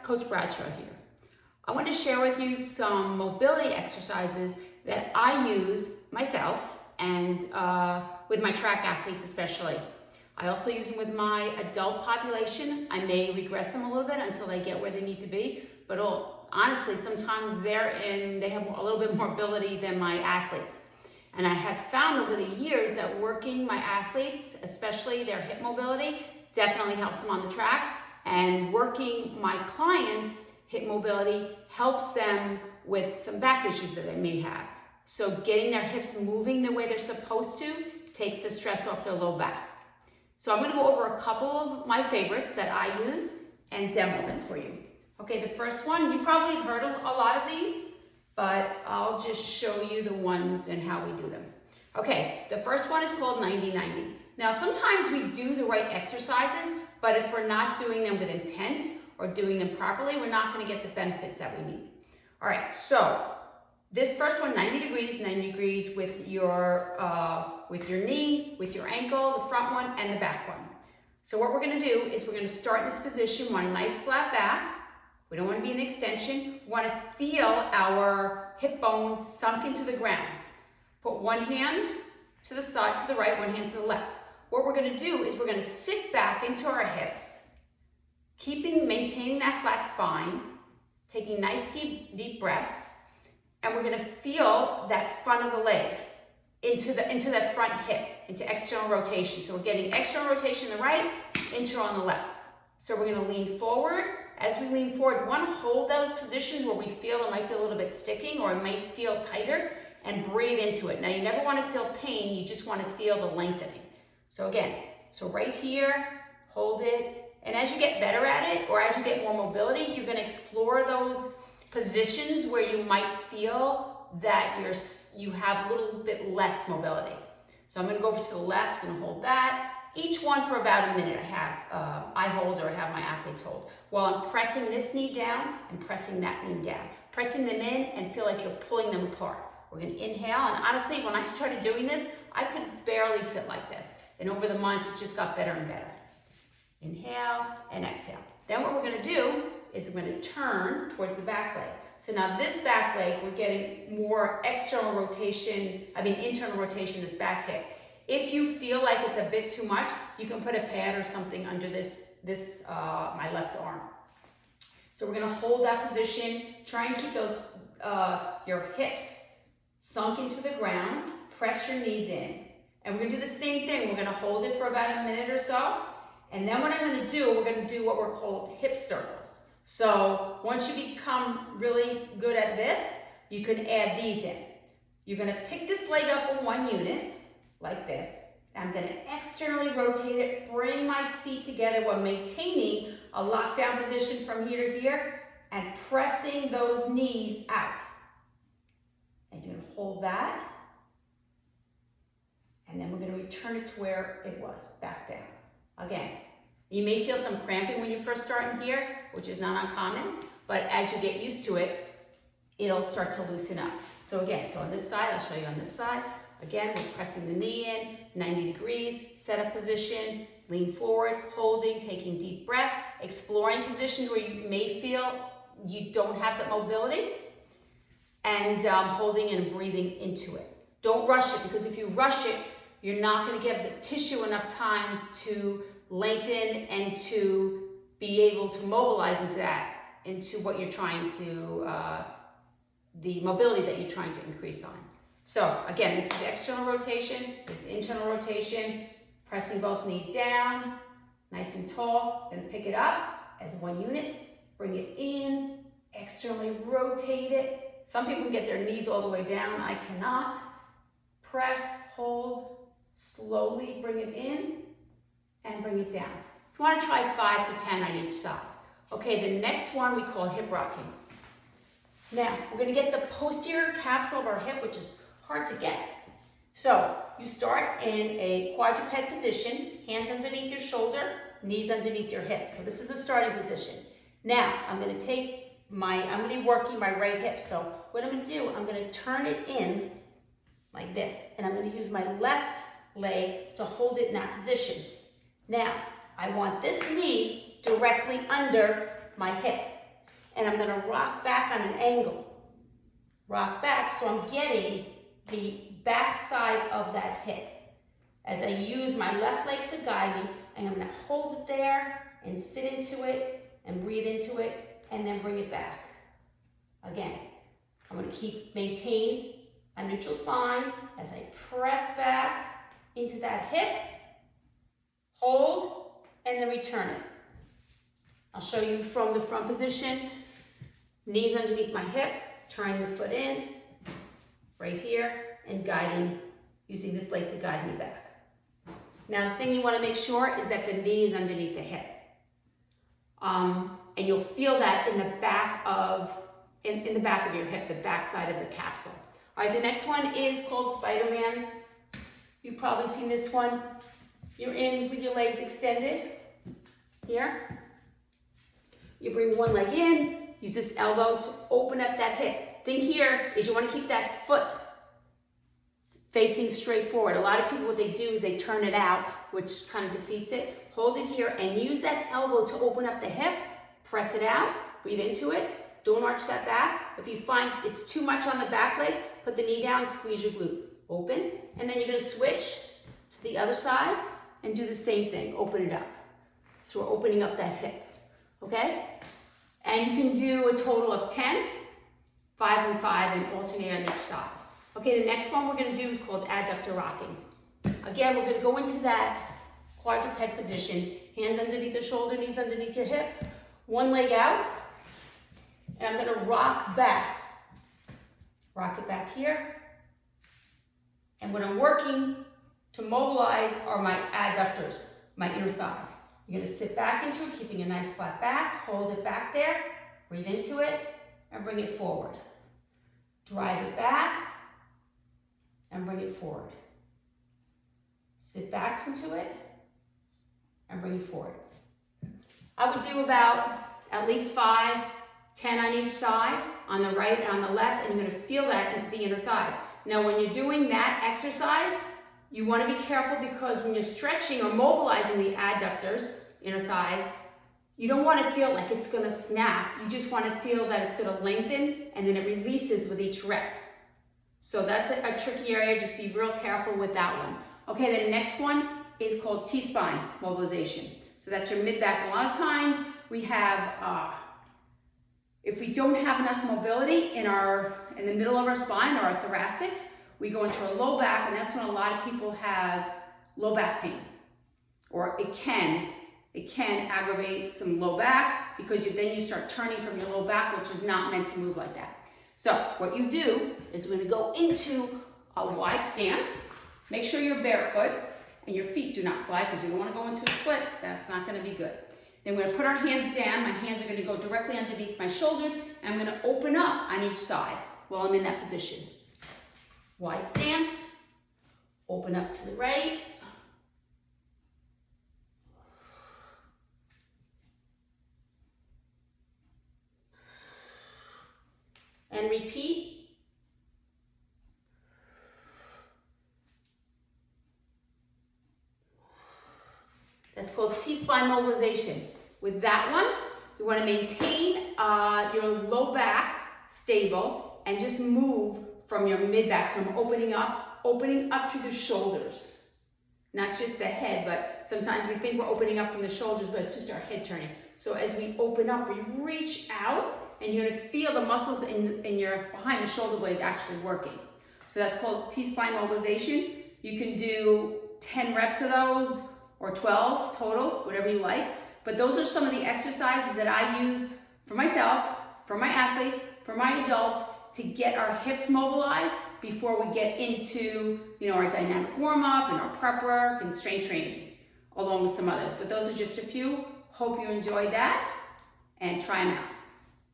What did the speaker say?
Coach Bradshaw here. I want to share with you some mobility exercises that I use myself and with my track athletes especially. I also use them with my adult population. I may regress them a little bit until they get where they need to be, but honestly, sometimes they have a little bit more mobility than my athletes. And I have found over the years that working my athletes, especially their hip mobility, definitely helps them on the track. And working my clients' hip mobility helps them with some back issues that they may have. So getting their hips moving the way they're supposed to takes the stress off their low back. So I'm going to go over a couple of my favorites that I use and demo them for you. Okay, the first one, you probably have heard a lot of these, but I'll just show you the ones and how we do them. Okay, the first one is called 90-90. Now, sometimes we do the right exercises, but if we're not doing them with intent or doing them properly, we're not going to get the benefits that we need. All right, so this first one, 90 degrees with your knee, with your ankle, the front one and the back one. So what we're going to do is we're going to start in this position. We want a nice flat back. We don't want to be in extension. We want to feel our hip bones sunk into the ground. Put one hand to the side, to the right, one hand to the left. What we're going to do is we're going to sit back into our hips, maintaining that flat spine, taking nice deep breaths, and we're going to feel that front of the leg into that front hip, into external rotation. So we're getting external rotation on the right, internal on the left. So we're going to lean forward. As we lean forward, we want to hold those positions where we feel it might be a little bit sticking or it might feel tighter, and breathe into it. Now, you never want to feel pain, you just want to feel the lengthening. So again, right here, hold it. And as you get better at it, or as you get more mobility, you're going to explore those positions where you might feel that you have a little bit less mobility. So I'm going to go over to the left, going to hold that. Each one for about a minute I hold or have my athletes hold. While I'm pressing this knee down and pressing that knee down. Pressing them in and feel like you're pulling them apart. We're going to inhale, and honestly, when I started doing this, I could barely sit like this. And over the months, it just got better and better. Inhale and exhale. Then what we're going to do is we're going to turn towards the back leg. So now this back leg, we're getting more internal rotation this back hip. If you feel like it's a bit too much, you can put a pad or something under my left arm. So we're going to hold that position. Try and keep your hips sunk into the ground. Press your knees in. And we're going to do the same thing. We're going to hold it for about a minute or so. And then what I'm going to do, we're going to do what we're called hip circles. So once you become really good at this, you can add these in. You're going to pick this leg up in one unit, like this. I'm going to externally rotate it, bring my feet together while maintaining a lockdown position from here to here and pressing those knees out. And you're going to hold that. And then we're going to return it to where it was, back down. Again, you may feel some cramping when you first start in here, which is not uncommon, but as you get used to it, it'll start to loosen up. So again, on this side, I'll show you on this side. Again, we're pressing the knee in, 90 degrees, set up position, lean forward, holding, taking deep breath, exploring positions where you may feel you don't have that mobility, and holding and breathing into it. Don't rush it, because if you rush it, you're not going to give the tissue enough time to lengthen and to be able to mobilize into what you're trying to, the mobility that you're trying to increase on. So again, this is external rotation, this is internal rotation, pressing both knees down, nice and tall. Going to pick it up as one unit, bring it in, externally rotate it. Some people can get their knees all the way down, I cannot. Press, hold, slowly bring it in and bring it down. You want to try 5 to 10 on each side. Okay, the next one we call hip rocking. Now, we're going to get the posterior capsule of our hip, which is hard to get. So, you start in a quadruped position, hands underneath your shoulder, knees underneath your hip. So this is the starting position. Now, I'm going to be working my right hip. So what I'm going to do, I'm going to turn it in like this, and I'm going to use my left leg to hold it in that position. Now, I want this knee directly under my hip. and I'm gonna rock back on an angle. Rock back, so I'm getting the back side of that hip. As I use my left leg to guide me, I'm gonna hold it there and sit into it and breathe into it and then bring it back. Again, I'm gonna maintain a neutral spine as I press back into that hip, hold, and then return it. I'll show you from the front position, knees underneath my hip, turning the foot in, right here, and guiding, using this leg to guide me back. Now the thing you want to make sure is that the knee is underneath the hip. And you'll feel that in the back of your hip, the back side of the capsule. All right, the next one is called Spiderman. You've probably seen this one. You're in with your legs extended here. You bring one leg in, use this elbow to open up that hip. Thing here is you want to keep that foot facing straight forward. A lot of people, what they do is they turn it out, which kind of defeats it. Hold it here and use that elbow to open up the hip, press it out, breathe into it. Don't arch that back. If you find it's too much on the back leg, put the knee down, squeeze your glute. Open, and then you're gonna switch to the other side and do the same thing, open it up. So we're opening up that hip, okay? And you can do a total of 10, 5 and 5, and alternate on each side. Okay, the next one we're gonna do is called Adductor Rocking. Again, we're gonna go into that quadruped position, hands underneath the shoulder, knees underneath your hip, one leg out, and I'm gonna rock back. Rock it back here. And what I'm working to mobilize are my adductors, my inner thighs. You're gonna sit back into it, keeping a nice flat back, hold it back there, breathe into it, and bring it forward. Drive it back, and bring it forward. Sit back into it, and bring it forward. I would do about at least 5, 10 on each side, on the right and on the left, and you're gonna feel that into the inner thighs. Now, when you're doing that exercise, you wanna be careful because when you're stretching or mobilizing the adductors, inner thighs, you don't wanna feel like it's gonna snap. You just wanna feel that it's gonna lengthen and then it releases with each rep. So that's a tricky area, just be real careful with that one. Okay, the next one is called T-spine mobilization. So that's your mid-back. A lot of times we have, if we don't have enough mobility in the middle of our spine or our thoracic, we go into our low back, and that's when a lot of people have low back pain. Or it can aggravate some low backs because then you start turning from your low back, which is not meant to move like that. So what you do is we're gonna go into a wide stance. Make sure you're barefoot and your feet do not slide because you don't wanna go into a split. That's not gonna be good. Then we're gonna put our hands down. My hands are gonna go directly underneath my shoulders, and I'm gonna open up on each side while I'm in that position. Wide stance, open up to the right. And repeat. That's called T-spine mobilization. With that one, you want to maintain your low back stable and just move from your mid-back. So I'm opening up through the shoulders. Not just the head, but sometimes we think we're opening up from the shoulders, but it's just our head turning. So as we open up, we reach out, and you're gonna feel the muscles in your behind the shoulder blades actually working. So that's called T-spine mobilization. You can do 10 reps of those or 12 total, whatever you like. But those are some of the exercises that I use for myself, for my athletes, for my adults to get our hips mobilized before we get into our dynamic warm-up and our prep work and strength training, along with some others. But those are just a few. Hope you enjoyed that and try them out.